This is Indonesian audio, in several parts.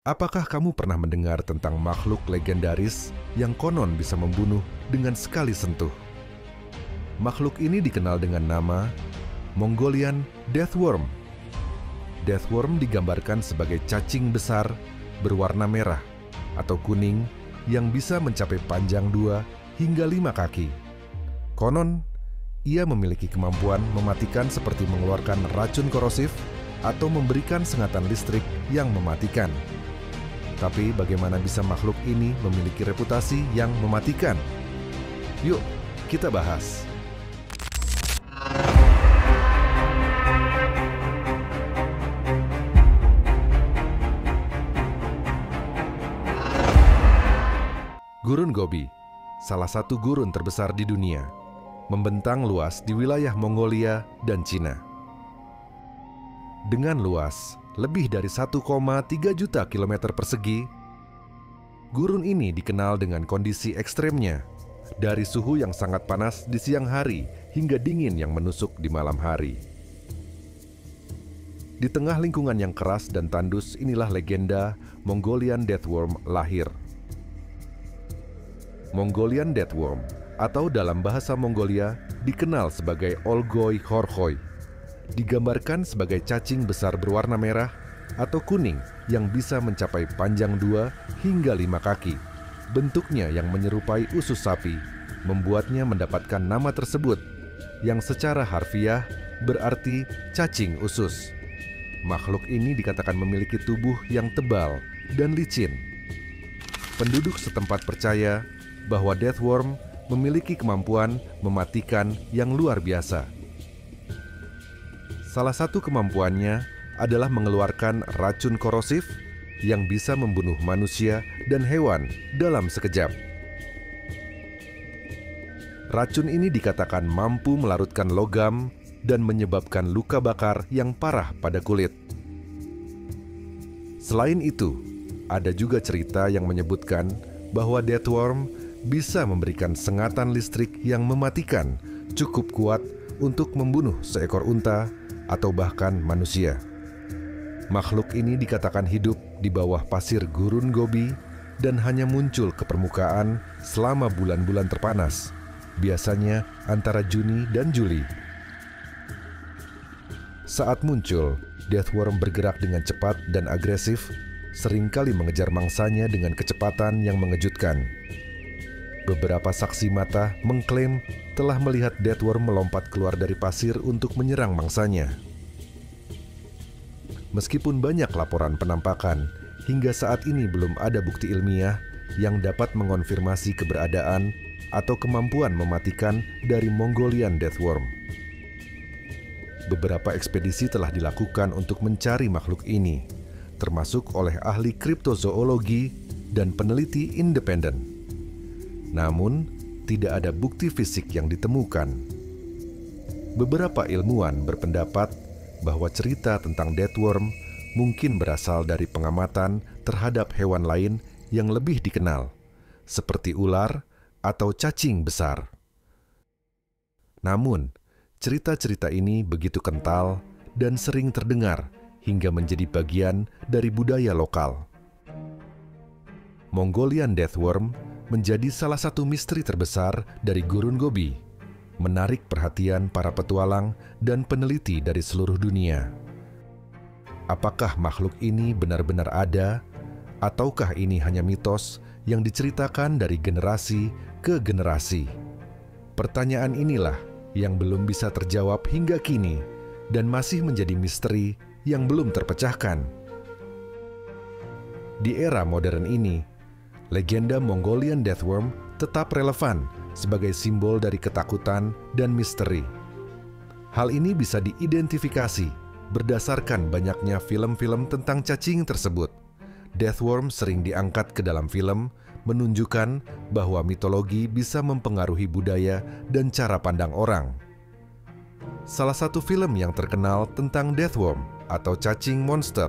Apakah kamu pernah mendengar tentang makhluk legendaris yang konon bisa membunuh dengan sekali sentuh? Makhluk ini dikenal dengan nama Mongolian Deathworm. Deathworm digambarkan sebagai cacing besar berwarna merah atau kuning yang bisa mencapai panjang 2 hingga 5 kaki. Konon, ia memiliki kemampuan mematikan seperti mengeluarkan racun korosif atau memberikan sengatan listrik yang mematikan. Tapi bagaimana bisa makhluk ini memiliki reputasi yang mematikan? Yuk, kita bahas. Gurun Gobi, salah satu gurun terbesar di dunia, membentang luas di wilayah Mongolia dan Cina. Dengan luas lebih dari 1,3 juta kilometer persegi, gurun ini dikenal dengan kondisi ekstremnya, dari suhu yang sangat panas di siang hari hingga dingin yang menusuk di malam hari. Di tengah lingkungan yang keras dan tandus, inilah legenda Mongolian Deathworm lahir. Mongolian Deathworm, atau dalam bahasa Mongolia dikenal sebagai Olgoy Horkhoy, digambarkan sebagai cacing besar berwarna merah atau kuning yang bisa mencapai panjang 2 hingga 5 kaki. Bentuknya yang menyerupai usus sapi membuatnya mendapatkan nama tersebut, yang secara harfiah berarti cacing usus. Makhluk ini dikatakan memiliki tubuh yang tebal dan licin. Penduduk setempat percaya bahwa Deathworm memiliki kemampuan mematikan yang luar biasa. Salah satu kemampuannya adalah mengeluarkan racun korosif yang bisa membunuh manusia dan hewan dalam sekejap. Racun ini dikatakan mampu melarutkan logam dan menyebabkan luka bakar yang parah pada kulit. Selain itu, ada juga cerita yang menyebutkan bahwa Deathworm bisa memberikan sengatan listrik yang mematikan cukup kuat untuk membunuh seekor unta atau bahkan manusia. Makhluk ini dikatakan hidup di bawah pasir Gurun Gobi dan hanya muncul ke permukaan selama bulan-bulan terpanas, biasanya antara Juni dan Juli. Saat muncul, Deathworm bergerak dengan cepat dan agresif, seringkali mengejar mangsanya dengan kecepatan yang mengejutkan. Beberapa saksi mata mengklaim telah melihat Deathworm melompat keluar dari pasir untuk menyerang mangsanya. Meskipun banyak laporan penampakan, hingga saat ini belum ada bukti ilmiah yang dapat mengonfirmasi keberadaan atau kemampuan mematikan dari Mongolian Deathworm. Beberapa ekspedisi telah dilakukan untuk mencari makhluk ini, termasuk oleh ahli kriptozoologi dan peneliti independen. Namun, tidak ada bukti fisik yang ditemukan. Beberapa ilmuwan berpendapat bahwa cerita tentang Deathworm mungkin berasal dari pengamatan terhadap hewan lain yang lebih dikenal, seperti ular atau cacing besar. Namun, cerita-cerita ini begitu kental dan sering terdengar hingga menjadi bagian dari budaya lokal. Mongolian Deathworm menjadi salah satu misteri terbesar dari Gurun Gobi, menarik perhatian para petualang dan peneliti dari seluruh dunia. Apakah makhluk ini benar-benar ada, ataukah ini hanya mitos yang diceritakan dari generasi ke generasi? Pertanyaan inilah yang belum bisa terjawab hingga kini dan masih menjadi misteri yang belum terpecahkan. Di era modern ini, legenda Mongolian Deathworm tetap relevan sebagai simbol dari ketakutan dan misteri. Hal ini bisa diidentifikasi berdasarkan banyaknya film-film tentang cacing tersebut. Deathworm sering diangkat ke dalam film, menunjukkan bahwa mitologi bisa mempengaruhi budaya dan cara pandang orang. Salah satu film yang terkenal tentang Deathworm atau cacing monster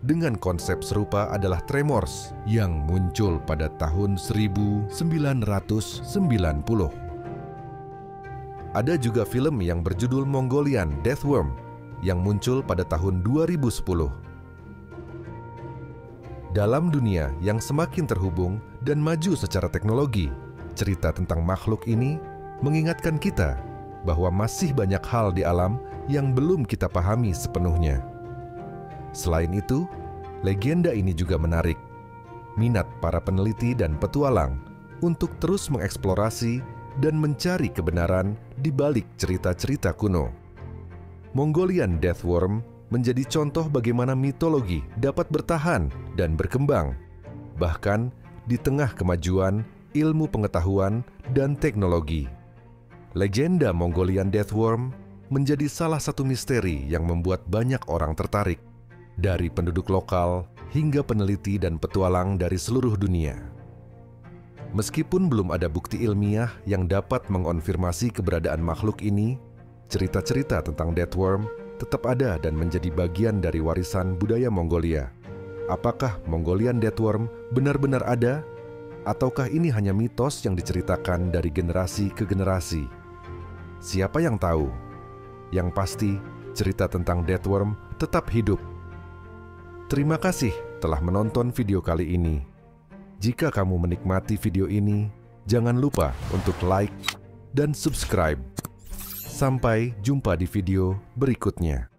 dengan konsep serupa adalah Tremors yang muncul pada tahun 1990. Ada juga film yang berjudul Mongolian Deathworm yang muncul pada tahun 2010. Dalam dunia yang semakin terhubung dan maju secara teknologi, cerita tentang makhluk ini mengingatkan kita bahwa masih banyak hal di alam yang belum kita pahami sepenuhnya. Selain itu, legenda ini juga menarik minat para peneliti dan petualang untuk terus mengeksplorasi dan mencari kebenaran di balik cerita-cerita kuno. Mongolian Deathworm menjadi contoh bagaimana mitologi dapat bertahan dan berkembang, bahkan di tengah kemajuan ilmu pengetahuan dan teknologi. Legenda Mongolian Deathworm menjadi salah satu misteri yang membuat banyak orang tertarik, dari penduduk lokal hingga peneliti dan petualang dari seluruh dunia. Meskipun belum ada bukti ilmiah yang dapat mengonfirmasi keberadaan makhluk ini, cerita-cerita tentang Deathworm tetap ada dan menjadi bagian dari warisan budaya Mongolia. Apakah Mongolian Deathworm benar-benar ada? Ataukah ini hanya mitos yang diceritakan dari generasi ke generasi? Siapa yang tahu? Yang pasti, cerita tentang Deathworm tetap hidup. Terima kasih telah menonton video kali ini. Jika kamu menikmati video ini, jangan lupa untuk like dan subscribe. Sampai jumpa di video berikutnya.